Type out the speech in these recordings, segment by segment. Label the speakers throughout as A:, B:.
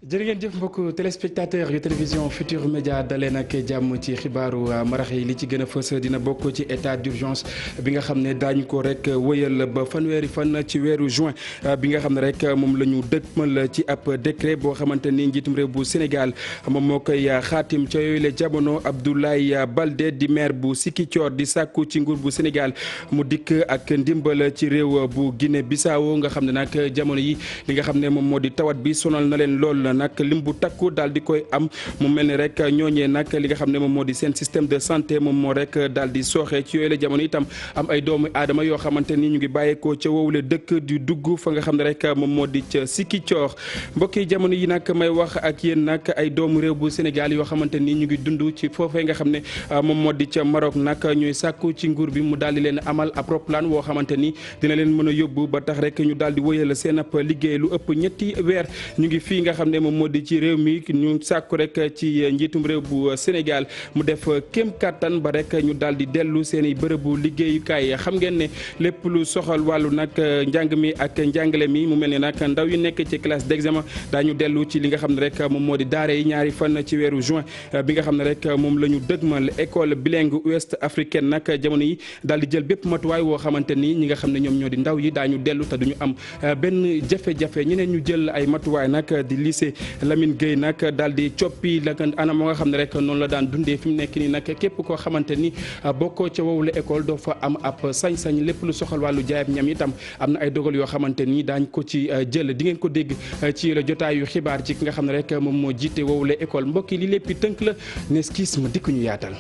A: jërë ngeen jëf mbokk téléspectateur yu télévision Futur Média dalee nag jàmm ci xibaaru marax yi li ci gën a fës dina bokk ci état d'urgence bi nga xam ne daañu ko rek wëyal ba fanweeri fan ci weeru juin bi nga xam ne rek moom la ñu dëgmal ci ab décret boo xamante ni njiitum réew bu Sénégal moom moo koy xaatim ca yooyu la jamono Abdoulaye Baldé di maire bu Ziguinchor di sàkku ci nguur bu Sénégal mu dikk ak ndimbal ci réew bu Guinée Bissau nga xam ne nag jamono yi li nga xam ne moom moo di tawat bi sonal na leen lool. nag lim bu takku daal di koy am mu mel ni rek ñooñee nag li nga xam ne moom moo di seen système de santé moom moo rek daal di sooxee ci yooyu la jamono itam am ay doomu aadama yoo xamante ni ñu ngi bàyyeekoo ca wowule dëkk di dugg fa nga xam ne rek moom moo di ca Ziguinchor mbokk yi jamono yi nag may wax ak yéen nag ay doomu réew bu Sénégal yoo xamante ni ñu ngi dund ci foofee nga xam ne moom moo di ca Maroc nag ñuy sàkku ci nguur bi mu daal di leen amal ab roplaan woo xamante ni dina leen mën a yóbbu ba tax rek ñu daal di wëyal seen ab liggéey lu ëpp ñetti weer ñu ngi fii nga xam ne moom moo di ci réew mi ñu sàkku rek ci njiitum réew bu Sénégal mu def kéem kattan ba rek ñu daal di dellu seen i bërëbu liggéeyukaay xam ngeen ne lépp lu soxal wàllu nag njàng mi ak njàngale mi mu mel ne nag ndaw yi nekk ci classe d'examen daañu dellu ci li nga xam ne rek moom moo di daara yi ñaari fan ci weeru juin bi nga xam ne rek moom la ñu dëgmal école bilingue ouest africaine nag jamono yi daal di jël bépp matuwaay woo xamante ni ñi nga xam ne ñoom ñoo di ndaw yi daañu dellu te duñu am benn jafe-jafe ñeneen ñu jël ay matuwaay nag di lycée Lamine Gueye nag daal di coppi la anam moo nga xam ne rek noonu la daan dundee fi mu nekk nii nag képp koo xamante ni bokkoo ca wowule école doo fa am ab sañ-sañ lépp lu soxal wàllu jaayab ñam itam am na ay dogal yoo xamante ni daañ ko ci jël di ngeen ko dégg ci la jotaayu xibaar ci ki nga xam ne rek moom moo jiite wowule école mbokk yi li léppi tënk la nes kiis ma dikk ñu yaatal.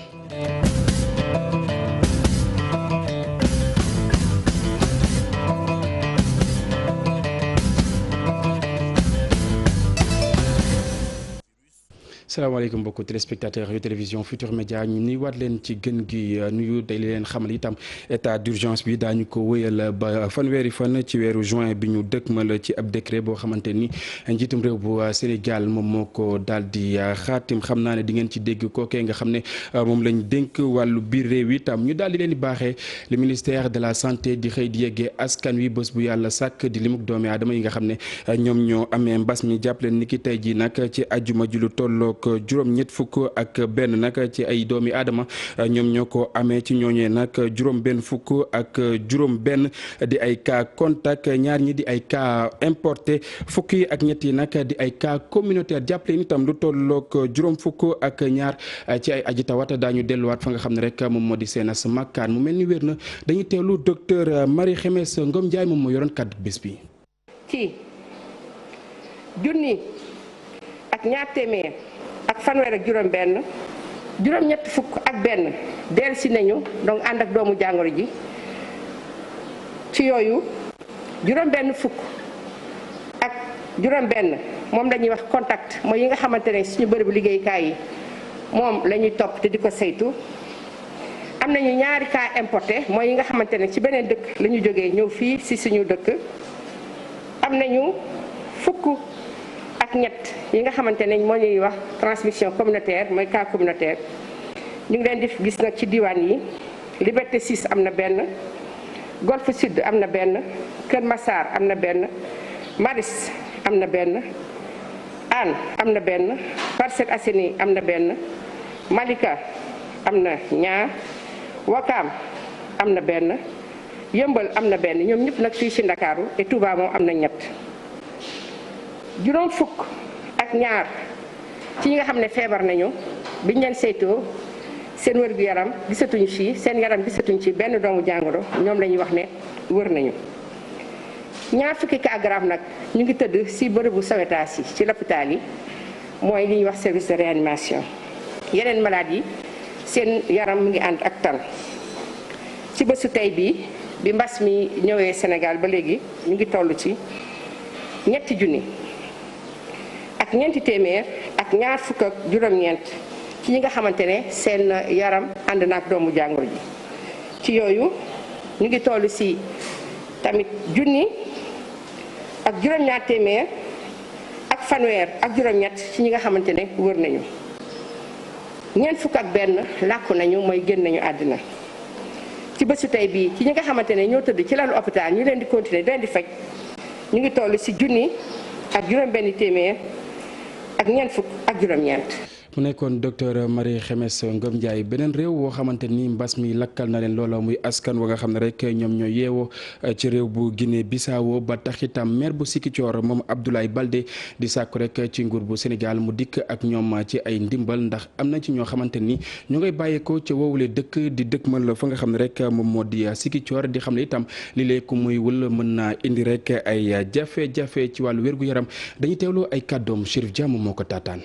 A: salaamaaleykum mbokku téléspectateurs yu télévision Futur Média ñu nuyuwaat leen ci gën gi nuyu day leen xamal itam état d'urgence bi daañu ko wëyal ba fanweeri fan ci weeru juin bi ñu dëkkmal ci ab décret boo xamante ni njiitum réew bu Sénégal moom moo ko daal di xaatim xam naa ne di ngeen ci dégg kookee nga xam ne moom lañ dénk wàllu biir réew yi itam ñu daal di leen di baaxee le ministère de la santé di xëy di yeggee askan wi bés bu yàlla sàkk di limuk doomi aadama yi nga xam ne ñoom ñoo amee mbas mi jàpp leen ni ki tey ji nag ci ajjuma ji lu tolloog juróom-ñett fukk ak benn nag ci ay doomi aadama ñoom ñoo ko amee ci ñooñee nag juróom-benn fukk ak juróom-benn di ay cas contact ñaar ñi di ay cas importé fukk yi ak ñett yi nag di ay cas communautaire jàppale itam lu tolloog juróom fukk ak ñaar ci ay aji tawat daañu delluwaat fa nga xam ne rek moom moo di seenas makkaan mu mel ni wér na dañuy teewlu docteur Marie Khemesse Ngom Ndiaye moom moo yoroon kàddu bés bi.
B: ci junni ak ñaar téeméer ak fanweer ak juróom-benn juróom-ñett fukk ak benn dellusi nañu donc ànd ak doomu jàngoro ji ci yooyu juróom-benn fukk ak juróom-benn moom la ñuy wax contact mooy yi nga xamante ne suñu bërëbu liggéeyukaay yi moom la ñuy topp te di ko saytu. am nañu ñaari cas importé mooy yi nga xamante ne ci beneen dëkk la ñu jógee ñëw fii si suñu dëkk am nañu fukk ak ñett yi nga xamante ne moo ñuy wax transmission communautaire mooy cas communautaire ñu ngi leen di gis nag ci diwaan yi Liberté 6 am na benn Golf Sud am na benn Kër Massar am na benn Maris am na benn Hann am na benn Parcelles Assainies am na benn Malika am na ñaar Wakaam am na benn Yëmbal am na benn ñoom ñëpp nag fii ci Ndakaaru et Touba moom am na ñett juróom fukk ak ñaar ci ñi nga xam ne feebar nañu biñ leen saytoo seen wér-gu-yaram gisatuñ ci seen yaram gisatuñ ci benn doomu jàngoro ñoom la ñuy wax ne wër nañu ñaar fukki cas grave nag ñu ngi tëdd ci bërëbu sawetaas yi ci l'hôpital yi mooy li ñuy wax service de réanimation yeneen malade yi seen yaram mu ngi ànd ak tan ci bésu tey bi mbas mi ñëwee Sénégal ba léegi ñu ngi toll ci ñetti junni ak ñeenti téeméer ak ñaar fukk ak juróom-ñeent ci ñi nga xamante ne seen yaram ànd na ak doomu jàngoro ji ci yooyu ñu ngi toll ci tamit junni ak juróom-ñaar téeméer ak fanweer ak juróom-ñett ci ñi nga xamante ne wër nañu ñeent fukk ak benn làkku nañu mooy génn nañu àddina ci bésu tey bii ci ñi nga xamante ne ñoo tëdd ci lalu hôpital ñu leen di continuer di leen di faj ñu ngi toll ci junni ak juróom-benn téeméer ak ñeent fukk ak juróom-ñeent.
A: mu nekkoon docteur Marie Khemesse Ngom Ndiaye. beneen réew woo xamante ni mbas mi lakkal na leen loola muy askan wa nga xam ne rek ñoom ñoo yeewoo ci réew bu Guinée Bissau ba tax itam maire bu Ziguinchor moom Abdoulaye Baldé di sàkku rek ci nguur bu Sénégal mu dikk ak ñoom ci ay ndimbal ndax am na ci ñoo xamante ni ñu ngay bàyyeekoo ca woowule dëkk di dëkkmal fa nga xam ne rek moom moo di Ziguinchor di xam ne itam li lee ku muy wul mën naa indi rek ay jafe-jafe ci wàllu wér-gu-yaram dañuy teewlu ay kàddoom Chérif Diam moo ko taataan.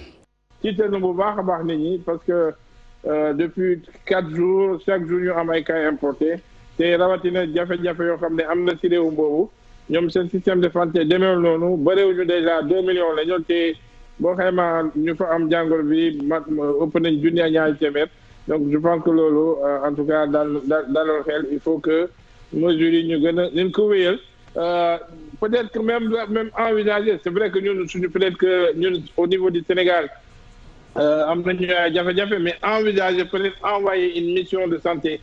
C: tiital na bu baax a baax nit ñi parce que depuis 4 jours chaque jour ñu am ay cas importés te rawatina jafe-jafe yoo xam ne am na ci réew boobu ñoom seen système de santé demeewul noonu bëriwuñu déjà 2 millions la ñoo te boo xaymaa ñu fa am jàngoro bi ëpp nañ junni ak ñaari téeméer donc je pense que loolu en tout cas dalal xel il faut que mesures yi ñu gën a ñu ko wéyal peut-être que même envisager c'est vrai que ñun suñu peut-être que ñun au niveau du Sénégal am nañu jafe-jafe mais envisager peut-être envoyer une mission de santé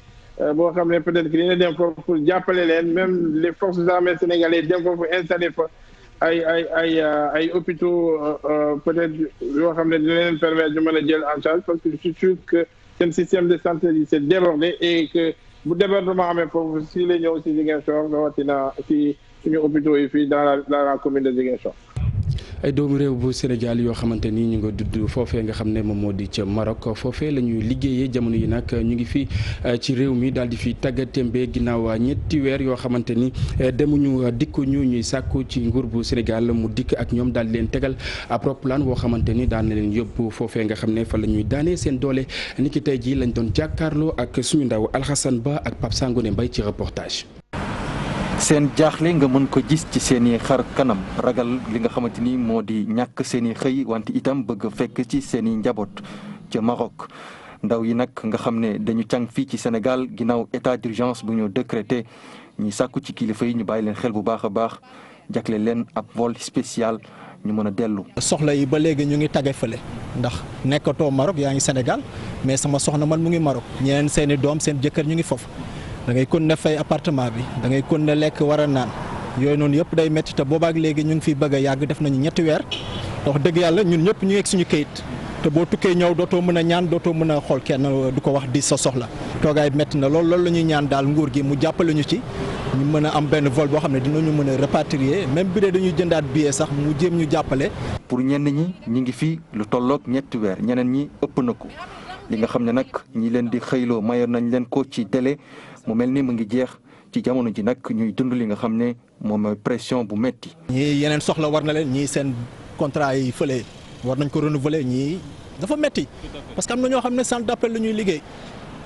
C: boo xam ne peut-être que dina dem foofu pour jàppale leen même les forces armées sénégalaises dem foofu installer fa ay hôpitaux peut-être yoo xam ne dina leen permettre ñu mën a jël en charge parce que je suis sûr que seen système de santé yi c'est débordé et que bu débordement amee foofu si la ñëw si Ziguinchor rawatina si suñu hôpitaux yi fii dans la commune de Ziguinchor.
A: ay doomu réew bu Sénégal yoo xamante ni ñu nga dudd foofee nga xam ne moom moo di ca Maroc foofee la ñuy liggéeyee jamono yi nag ñu ngi fi ci réew mi daal di fi tàggatémbe ginnaaw ñetti weer yoo xamante ni demuñu dikkuñu ñuy sàkku ci nguur bu Sénégal mu dikk ak ñoom daal di leen tegal ab roplaan boo xamante ni daan na leen yóbbu foofee nga xam ne fa la ñuy daanee seen doole ni ki tey jii lañ doon jàkkaarloo ak suñu ndaw Alhassane Ba ak Pape Sangoné Mbaye ci reportage.
D: seen jaaxle nga mën ko gis ci seeni xar kanam ragal li nga xamante ni moo di ñàkk seeni xëy wante itam bëgg fekk ci seeni njaboot ca Maroc ndaw yi nag nga xam ne dañu càng fii ci Sénégal ginnaaw état d'urgence bu ñu décrété ñi sàkku ci kilifa yi ñu bàyyi leen xel bu baax a baax jagle leen ab vol spécial ñu mën a dellu.
E: soxla yi ba léegi ñu ngi tage fële ndax nekkatoo Maroc yaa ngi Sénégal mais sama soxna man mu ngi Maroc ñeneen seeni doom seen jëkkër ñu ngi foofu. da ngay kon ne fay appartement bi da ngay kon ne lekk war a naan yooyu noonu yëpp day métti te boobaak léegi ñu ngi fiy bëgg a yàgg def nañu ñetti weer wax dëgg yàlla ñun ñëpp ñu ngi suñu kayit te boo tukkee ñëw dootoo mën a ñaan dootoo mën a xool kenn du ko wax di sa soxla toogaay métti na loolu la ñuy ñaan daal nguur gi mu jàppale ñu ci ñu mën a am benn vol boo xam ne dinañu mën a rapatrier même bi dee dañuy jëndaat billet sax mu jéem ñu jàppale.
D: pour ñenn ñi ñi ngi fi lu tolloog ñetti weer ñeneen ñi ëpp na ko li nga xam ne nag ñi leen di xëyloo mayoon nañ leen ko ci délai mu mel ni mu ngi jeex ci jamono ji nag ñuy dund li nga xam ne moom mooy pression bu metti
E: ñii yeneen soxla war na leen ñii seen contrat yi fële war nañ ko renouveler ñii dafa metti parce que am na ñoo xam ne centre d'appel la ñuy liggéey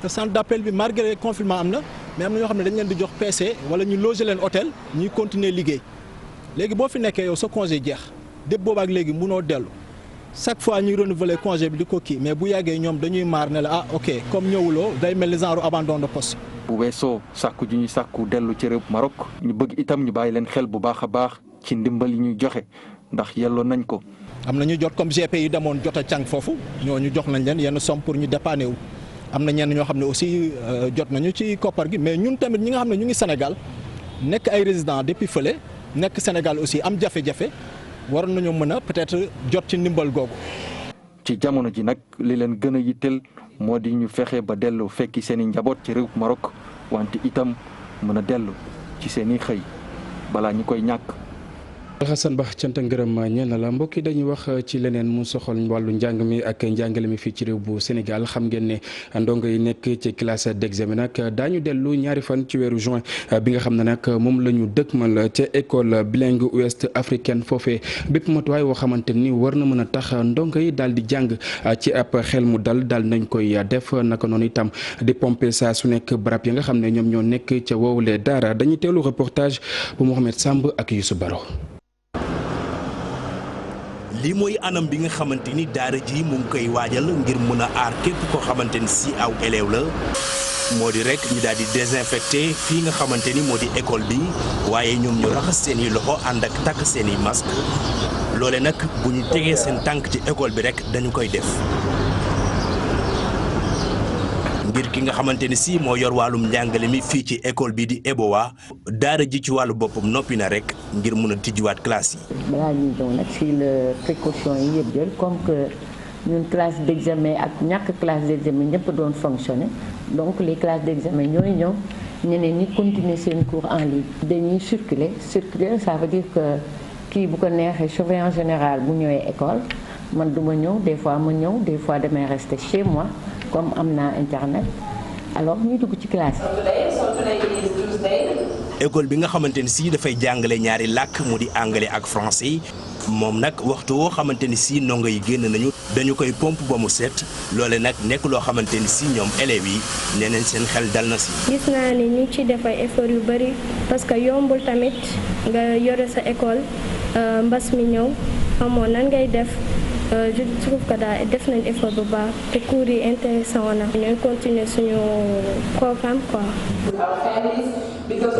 E: te centre d'appel bi malgré confinement am na mais am na ñoo xam ne dañ leen di jox PC wala ñu loger leen hôtel ñuy continuer liggéey léegi boo fi nekkee yow sa congé jeex dépp boobaak léegi munoo dellu chaque fois ñuy renouveler congé bi di ko kii mais bu yàggee ñoom dañuy maar ne la ah ok comme ñëwuloo day mel ni genre abandon de poste.
D: bu weesoo sàkku ji ñuy sàkku dellu ci réew Maroc ñu bëgg itam ñu bàyyi leen xel bu baax a baax ci ndimbal yi ñuy joxe ndax yelloo nañ ko.
E: am na ñu jot comme GP yi demoon jot a càng foofu ñooñu jox nañ leen yenn somme pour ñu dépanner wu am na ñenn ñoo xam ne aussi jot nañu ci koppar gi mais ñun tamit ñi nga xam ne ñu ngi Sénégal nekk ay résidents depuis fële nekk Sénégal aussi am jafe-jafe war nañu mën a peut-être jot ci ndimbal googu.
D: ci jamono ji nag li leen gën a yitteel moo di ñu fexe ba dellu fekki seen i njaboot ci réew Maroc wante itam mën a dellu ci seen i xëy balaa ñu koy ñàkk.
A: Alhassane Ba cant ak ngërëm ñeel na la mbokk yi dañuy wax ci leneen mu soxal wàllu njàng mi ak njàngale mi fii ci réew bu Sénégal xam ngeen ne ndongo yi nekk ci classe d'examen nag daañu dellu ñaari fan ci weeru juin bi nga xam ne nag moom la ñu dëkkmal ca école bilingue ouest africaine foofee bépp matuwaay woo xamante ni war na mën a tax ndongo yi daal di jàng ci ab xel mu dal daal nañ koy def naka noonu itam di pomper saa su nekk barab yi nga xam ne ñoom ñoo nekk ca woowule daara dañuy teelu reportage bu Mohamed Samb ak Youssou Baro.
F: lii mooy anam bi nga xamante ni daara ji mu ngi koy waajal ngir mën a aar képp koo xamante ni si aw élève la moo di rek ñu daal di désinfecté fii nga xamante ni moo di école bi waaye ñoom ñu raxas seen i loxo ànd ak takk seen i masque loole nag bu ñu tegee seen tànk ci école bi rek dañu koy def ngir ki nga xamante ni si moo yor wàllum njàngale mi fii ci école bi di EBOA daara ji ci wàllu boppam noppi na rek ngir mun a tijjiwaat classe yi.
G: balaa ñuy ñëw nag si la précaution yi yëpp jël comme que ñun classe d'examen ak ñàkk classe d'examen ñëpp doon fonctionner donc les classes d'examen ñooy ñëw ñeneen ñi continuer seen cours en ligne. dañuy circuler ça veut dire que kii bu ko neexee surveillant général bu ñëwee école man du ma ñëw des fois ma ñëw des fois damay rester chez moi comme am naa internet alors ñuy dugg ci classe
F: école bi nga xamante ni si dafay jàngale ñaari làkk mu di anglais ak français moom nag waxtu woo xamante ni si ndongo yi génn nañu dañu koy pompe ba mu set loole nag nekk loo xamante ni si ñoom élèves yi nee nañ seen xel dal na si.
H: gis naa ni ñu ci def ay effort yu bari parce que yombul tamit nga yore sa école mbas mi ñëw xamoo nan ngay def. je trouve que daal def nañ effort bu baax te cours yi intéressant na. ñu continuer suñu programme quoi.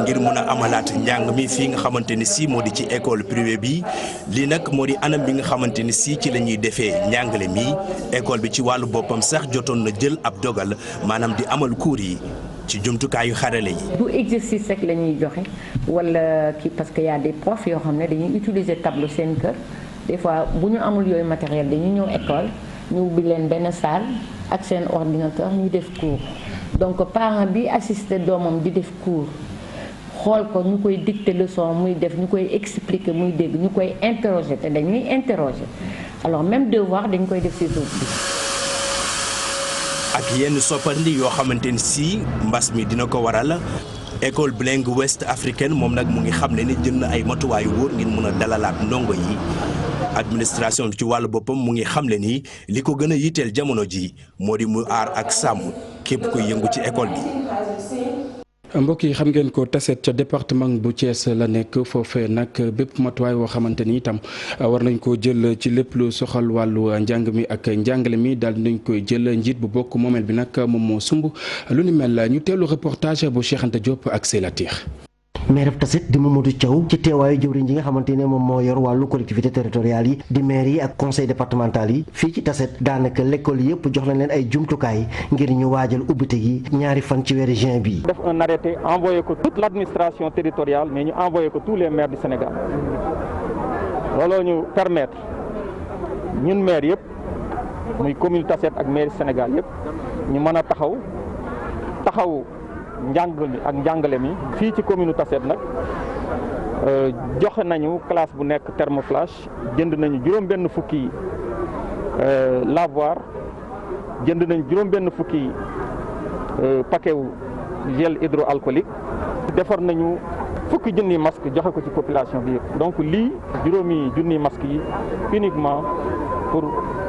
F: ngir mun a amalaat njàng mi fii nga xamante ni si moo di ci école privée bi lii nag moo di anam bi nga xamante ni si ci la ñuy defee njàngale mi école bi ci wàllu boppam sax jotoon na jël ab dogal maanaam di amal cours yi ci jumtukaayu xarale yi.
G: du exercice rek la ñuy joxe wala kii parce que y a des profs yoo xam ne dañuy utiliser tableau seen kër. des fois bu ñu amul yooyu matériel dañu ñëw école ñu ubbi leen benn salle ak seen ordinateur ñu def cours donc parent bi assister doomam di def cours xool ko ñu koy dicter leçon muy def ñu koy expliquer muy dégg ñu koy interroger te dañuy interroger alors même devoir dañ koy def ci suuf bi.
F: ak yenn soppandi yoo xamante ni si mbas mi dina ko waral. école bilingue ouest africaine moom nag mu ngi xam ne ni jël na ay matuwaayu wóor ngir mun a dalalaat ndongo yi administration bi ci wàllu boppam mu ngi xam le ni li ko gën a yitteel jamono ji moo di mu aar ak sàmm képp koy yëngu ci école bi.
A: mbokk yi xam ngeen ko Tassette ca département bu Thiès la nekk foofee nag bépp matuwaay woo xamante ni itam war nañ koo jël ci lépp lu soxal wàllu njàng mi ak njàngale mi daal nañ koy jël njiit bu bokk moomeel bi nag moom moo sumb lu ni mel ñu teelu reportage bu Cheikh Anta Diop ak Seylatir.
I: maire Tassette di Mamadou Thiaw ci teewaayu jëwriñ ji nga xamante ne moom moo yor wàllu collectivité territoriale yi di maire yi ak conseil départemental yi fii ci Tassette daanaka l'école yëpp jox nañ leen ay jumtukaay ngir ñu waajal ubbite gi ñaari fan ci weeru juin bi.
J: def un arrêté envoyé ko toute l'administration territoriale mais ñu envoyé ko tous les maires du Sénégal looloo ñu permettre ñun maire yëpp muy commune Tassette ak maire Sénégal yëpp ñu mën a taxaw njàng mi ak njàngale mi fii ci commune Tassette nag joxe nañu classe bu nekk thermoflash jënd nañu juróom-benn fukki lavoir jënd nañu juróom-benn fukki paquet wu gel hydroalcoolique defar nañu fukki junni masque joxe ko ci population bi yëpp donc lii juróomi junni masque yi uniquement pour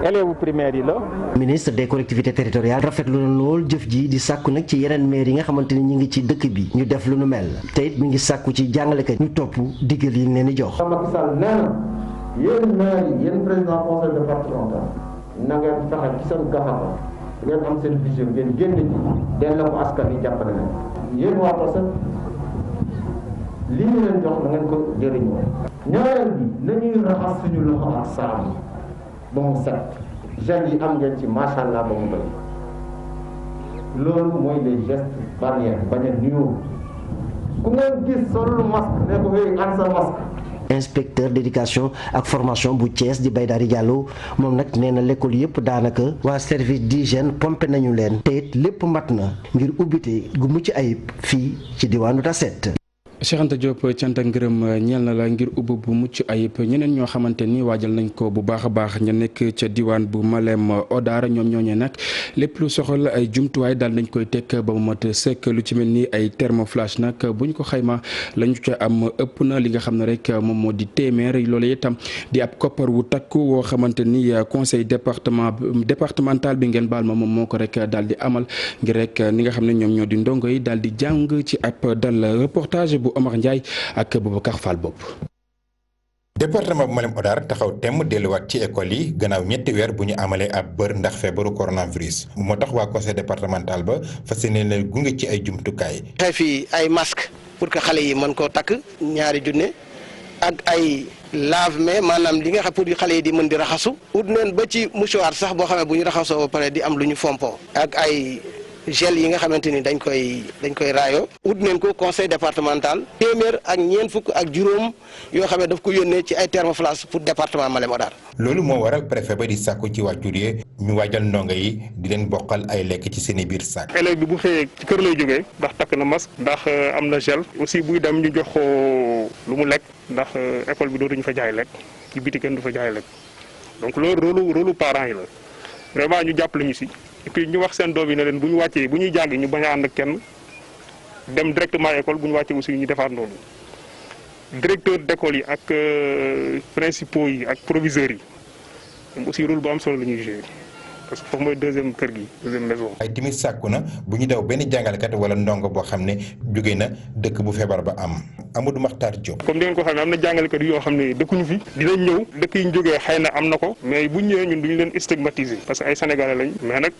J: élèves primaires yi la.
I: ministre des collectivités territoriales rafetlu na lool jëf ji di sàkku nag ci yeneen maire yi nga xamante ni ñu ngi ci dëkk bi ñu def lu nu mel te it mi ngi sàkku ci jàngalekat ñu topp digal yi leen di jox.
K: Macky Sall nee na yéen maire yi yéen président conseil départemental na ngeen fexe ci seen gafaga ngeen am seen vision ngeen génn ji delloo ko askan yi jàppale leen yéen waa Tassette lii ñu leen jox na ngeen ko jëriñoo. ñaareel bi nañuy raxas suñu loxo ak saabu ba mu set gel yi am ngeen ci macha allah ba mu bëri loolu mooy les gestes barrières bañ a nuyoo ku ngeen gis solul masque ne ko hey an sa masque.
I: inspecteur d'éducation ak formation bu Thiès di Baydari Diallo moom nag nee na l'école yëpp daanaka waa service d'hygiène pompé nañu leen te it lépp mat na ngir ubbite gu mucc ayib fii ci diwaanu Tassette.
A: Cheikh Anta Diop cant ak ngërëm ñeel na la ngir ubbi bu mucc ayib ñeneen ñoo xamante ni waajal nañ ko bu baax a baax ña nekk ca diwaan bu Malem Odar ñoom ñooñee nag lépp lu soxal ay jumtuwaay daal nañ koy teg ba mu mat sëkk lu ci mel ni ay thermoflash nag bu ñu ko xayma la ñu ca am ëpp na li nga xam ne rek moom moo di téeméer loolu itam di ab koppar wu takku woo xamante ni conseil départemental bi ngeen baal ma moom moo ko rek daal di amal ngir rek ni nga xam ne ñoom ñoo di ndongo yi daal di jàng ci ab dal reportage bu Omar Ndiaye ak Boubacar Fall bopp.
L: département bu Malem Odar taxaw temm delluwaat ci école yi gannaaw ñetti weer bu ñu amalee ab bër ndax feebaru coronavirus moo tax waa conseil départemental ba fas yéene leen gunge ci ay jumtukaay.
M: xëy fi ay masque pour que xale yi mën koo takk ñaari junne ak ay lave-mains maanaam li nga xam pour xale yi di mën di raxasu ut neen ba ci mouchoir sax boo xamee bu ñu raxasoo ba pare di am lu ñu fompoo ak ay gel yi nga xamante ni dañ koy raayoo ut neen ko conseil départemental téeméer ak ñeent fukk ak juróom yoo xam ne daf ko yónnee ci ay thermoflash pour département Malem Hodar.
L: loolu moo waral préfet ba di sàkku ci waajur yi ñu waajal ndongo yi di leen bokkal ay lekk ci seeni biir saak.
J: élève bi bu xëyee ci kër lay jógee ndax takk na masque ndax am na gel aussi buy dem ñu jox ko lu mu lekk ndax école bi dootuñu fa jaay lekk ci biti kenn du fa jaay lekk donc loolu rôle parents yi la vraiment ñu jàppale ñu si. et puis ñu wax seen doom yi ne leen bu ñu wàccee bu ñuy jàng ñu bañ a ànd ak kenn dem directement école bu ñu wàccee aussi ñu defaat noonu directeur d'école yi ak principaux yi ak proviseurs yi ñoom aussi rôle bu am solo la ñuy jouer parce que foofu mooy deuxième kër gi deuxième maison.
L: ay tamit sàkku na bu ñu daw benn jàngalekat wala ndongo boo xam ne jóge na dëkk bu feebar ba am Amadou Makhtar Diop.
J: comme ni ngeen ko xam ne am na jàngalekat yoo xam ne dëkkuñu fi dinañ ñëw dëkk yi ñu jógee xëy na am na ko mais bu ñëwee ñun duñu leen stigmatiser parce que ay sénégalais lañ mais nag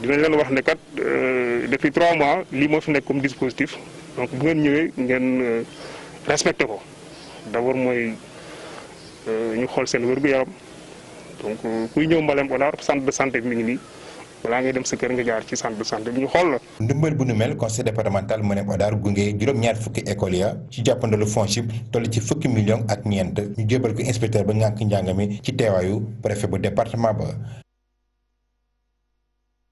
J: dinañ leen wax ne kat depuis 3 mois lii moo fi nekk comme dispositif donc bu ngeen ñëwee ngeen respecté ko d'abord mooy ñu xool seen wér-gu-yaram. donc kuy ñëw Malem Hodar centre de santé bi mi ngi nii balaa ngay dem sa kër nga jaar ci centre de santé bi ñu xool la.
L: ndimbal bu nu mel conseil départemental Malem Hodar gunge juróom-ñaar fukki école ya ci jàppandalu FONGIP toll ci fukki millions ak ñeent ñu jébal ko inspecteur ba ngànk njàng mi ci teewaayu préfet bu département ba.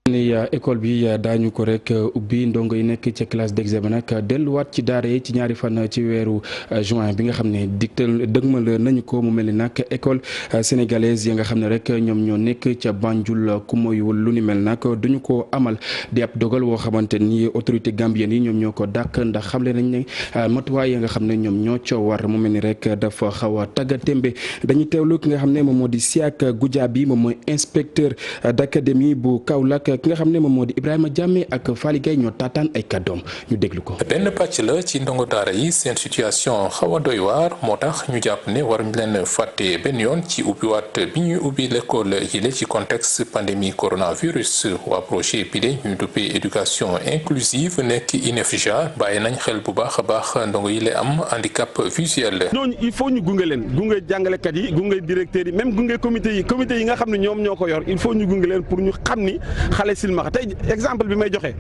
A: ni école bi daañu ko rek ubbi ndongo yi nekk ca classe d'examen nag delluwaat ci daara yi ci ñaari fan ci weeru juin bi nga xam ne dëgmal nañu ko mu mel ni nag école sénégalaise yi nga xam ne rek ñoom ñoo nekk ca Banjul ku moywul lu ni mel nag duñu ko amal di ab dogal woo xamante ni autorité gambienne yi ñoom ñoo ko dàq ndax xamle nañ ne matuwaay yi nga xam ne ñoom ñoo coow war mu mel ni rek dafa xaw a tagga témbe dañuy teewlu ki nga xam ne moom moo di Siak Goudiaby moom mooy inspecteur d'académie bu Kaolack ki nga xam ne moom moo di Ibrahima Diame ak Fally Gaye ñoo taataan ay kàddoom ñu déglu ko.
N: benn pàcc la ci ndongo daara yi seen situation xaw a doy waar moo tax ñu jàpp ne waruñ leen fàtte benn yoon ci ubbiwaat bi ñuy ubbi l'école yile ci contexte pandémie coronavirus waa projet bi de ñuy duppee éducation inclusive nekk INEFJA bàyyi nañ xel bu baax a baax ndongo yi la am handicap visuel.
O: ñooñu il faut ñu gunge leen gunge jàngalekat yi gunge directeurs yi même gunge comité yi nga xam ne ñoom ñoo ko yor il faut ñu gunge leen pour ñu xam ni xale silmaxa tey exemple bi may joxe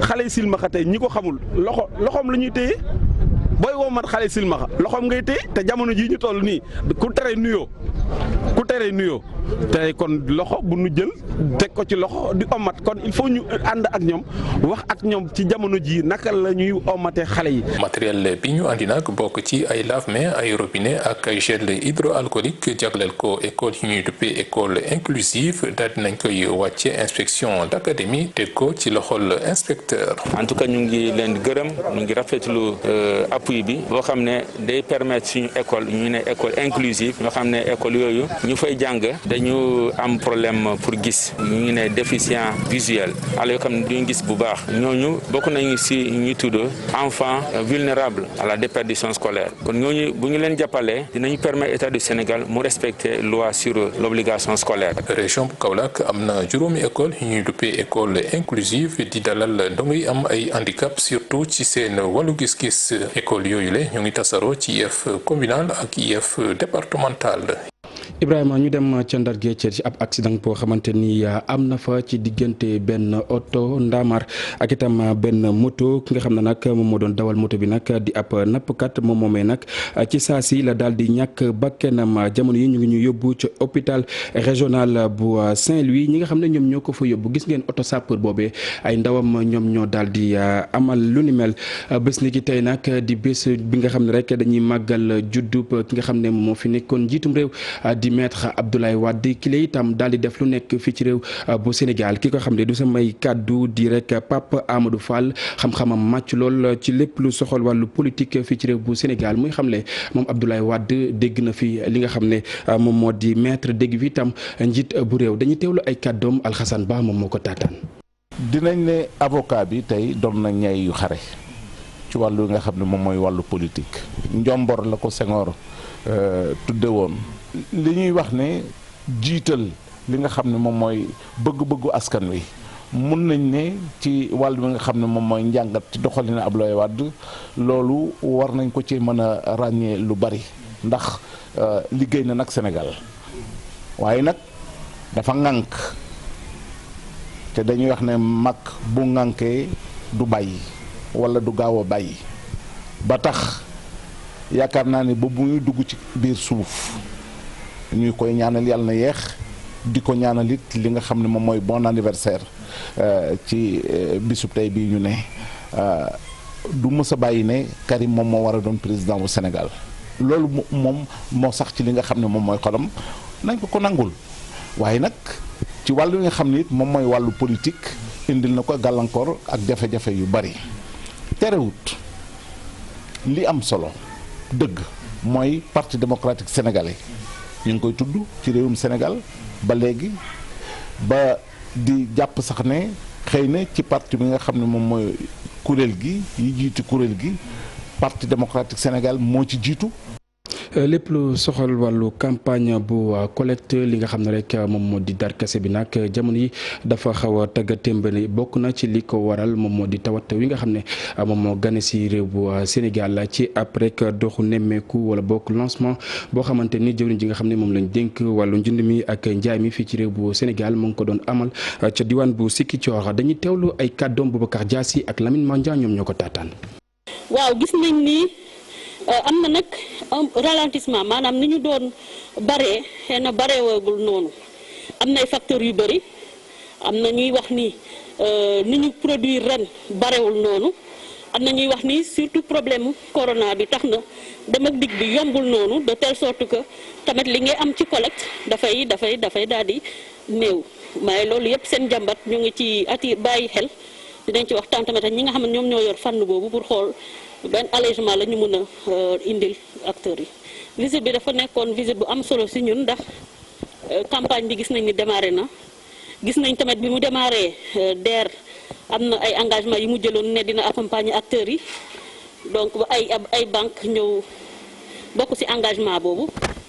O: xale silmaxa tey ñi ko xamul loxoom la ñuy téye booy woo mat xale silmaxa loxoom ngay téye te jamono jii ñu toll nii ku tere nuyoo tey kon loxo bu nu jël teg ko ci loxo di omat kon il faut ñu ànd ak ñoom wax ak ñoom ci jamono jii naka la ñuy omatee xale yi.
N: matériel bi ñu andi nag bokk ci ay lave-mains ay robinet ak ay gel hydroalcoolique jagleel ko école yi ñuy duppee école inclusive daal dinañ koy wàcce inspection d'académie teg ko ci loxol inspecteur.
P: en tout cas ñu ngi leen di gërëm ñu ngi rafetlu appui bi boo xam ne day permettre suñu école ñu ne école inclusive ñoo xam ne école yooyu ñu fay jàng dañu am problème pour gis ñu ngi ne déficient visuel xale yoo xam ne duñu gis bu baax ñooñu bokk nañu si ñuy tudd enfant vulnérable à la déperdition scolaire kon ñooñu bu ñu leen jàppalee dinañu permettre état du Sénégal mu respecter loi sur l'obligation scolaire.
N: région bu Kaolack am na juróomi école yu ñuy duppee école inclusive di dalal ndongo yi am ay handicap surtout ci seen wàllu gis-gis école yooyu le ñu ngi tasaroo ci IEF communal ak IEF départemental.
A: Ibrahima ñu dem ca Ndar Géej ci ab accident boo xamante ni am na fa ci diggante benn oto ndaamaar ak itam benn moto ki nga xam ne nag moom moo doon dawal moto bi nag di ab nappkat moom moomee nag ci saa si la daal di ñàkk bakkanam jamono yi ñu ngi ñu yóbbu ci hôpital régional bu Saint-Louis ñi nga xam ne ñoom ñoo ko fa yóbbu gis ngeen oto sapeur boobee ay ndawam ñoom ñoo daal di amal lu ni mel bés ni ki tey nag di bés bi nga xam ne rek dañuy màggal juddub ki nga xam ne moo fi nekkoon njiitum réew di maître Abdoulaye Wade ki la itam daal di def lu nekk fii ci réew bu Sénégal ki ko xam ne du samay kàddu di rek Pape Amadou Fall xam-xamam màcc lool ci lépp lu soxal wàllu politique fii ci réew bu Sénégal muy xamle moom Abdoulaye Wade dégg na fi li nga xam ne moom moo di maître dégg fi itam njiit bu réew dañuy teewlu ay kàddoom Alxasan Ba moom moo ko taataan.
Q: dinañ ne avocat bi tey doon na ñay yu xare ci wàllu nga xam ne moom mooy wàllu politique njombor la ko Senghor tudde woon li ñuy wax ne jiital li nga xam ne moom mooy bëgg-bëggu askan wi mun nañ ne ci wàll bi nga xam ne moom mooy njàngat ci doxalina Abdoulaye Wade loolu war nañ ko ci mën a ràññee lu bari ndax liggéey na nag Sénégal waaye nag dafa ŋànk te dañuy wax ne mag bu ŋànkee du bàyyi wala du gaaw a bàyyi ba tax yaakaar naa ne ba bu ñuy dugg ci biir suuf ñuy koy ñaanal yàlla na yeex di ko ñaanal it li nga xam ne moom mooy bon anniversaire ci bisub tey bii ñu ne du mës a bàyyi ne Karim moom moo war a doon président bu Sénégal loolu moom moo sax ci li nga xam ne moom mooy xolam nañ ko nangul waaye nag ci wàllu yi nga xam ne it moom mooy wàllu politique indil na ko gàllankoor ak jafe-jafe yu bari terewut li am solo dëgg mooy parti démocratique sénégalais ñu ngi koy tudd ci réewum Sénégal ba léegi ba di jàpp sax ne xëy na ci parti bi nga xam ne moom mooy kuréel gi yi jiitu kuréel gi parti démocratique Sénégal moo ci jiitu.
A: lépp lu soxal wàllu campagne bu collecte li nga xam ne rek moom moo di darkase bi nag jamono yi dafa xaw a tagga témbani bokk na ci li ko waral moom moo di tawat wi nga xam ne moom moo gane si réew bu Sénégal ci ab rek doxu nemmeeku wala bokk lancement boo xamante ni jëwriñ ji nga xam ne moom lañ dénk wàllu njënd mi ak njaay mi fii ci réew bu Sénégal mu ngi ko doon amal ca diwaan bu Ziguinchor dañuy teewlu ay kàddoom Boubacar Diassi ak Lamine Mandia ñoom ñoo ko taataan.
R: waaw gis nañ ni am na nag ralentissement maanaam ni ñu doon baree xëy na bareewagul noonu am na ay facteurs yu bëri am na ñuy wax ni ni ñu produire ren barewul noonu am na ñuy wax ni surtout problème corona bi tax na dem ak dig bi yombul noonu de telle sorte que tamit li ngay am ci collecte dafay daal di néew mais loolu yëpp seen jàmbat ñu ngi ci bàyyi xel dinañ ci waxtaan tamit ak ñi nga xam ne ñoom ñoo yor fànn boobu pour xool benn allègement la ñu mën a indil acteurs yi. visite bi dafa nekkoon visite bu am solo si ñun ndax campagne bi gis nañ ni démarré na gis nañ tamit bi mu démarré DER am na ay engagement yi mu jëloon ne dina accompagner acteurs yi donc ba ay banque ñëw bokk ci engagement boobu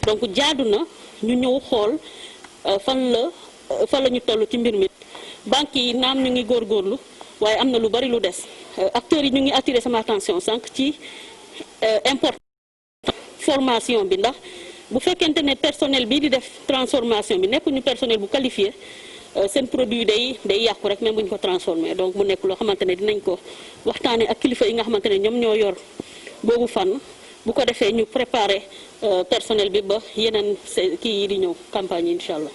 R: donc jaadu na ñu ñëw xool fan la ñu toll ci mbir mi banque yi naam ñu ngi góorgóorlu waaye am na lu bari lu des acteurs yi ñu ngi attirer sama attention sànq ci important formation bi ndax bu fekkente ne personnel bi di def transformation bi nekkuñu personnel bu qualifié seen produit day yàqu rek même bu ñu ko transformé donc mu nekk loo xamante ne dinañ ko waxtaanee ak kilifa yi nga xamante ne ñoom ñoo yor boobu fan bu ko defee ñu préparer personnel bi ba yeneen kii yi di ñëw campagne yi incha allah.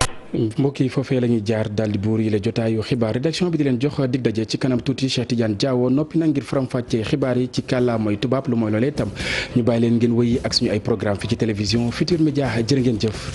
A: mbokk yi foofee la ñuy jaar daal di buur yi la jotaayu xibaar rédaction bi di leen jox dig daje ci kanam tuuti Cheikh Tidiane Diawo noppi na ngir faram-fàccee xibaar yi ci kàllaamay tubaab lu mooy loolee itam ñu bàyyi leen ngeen wëyi ak suñu ay programme fi ci télévision Futurs Médias jërë ngeen jëf.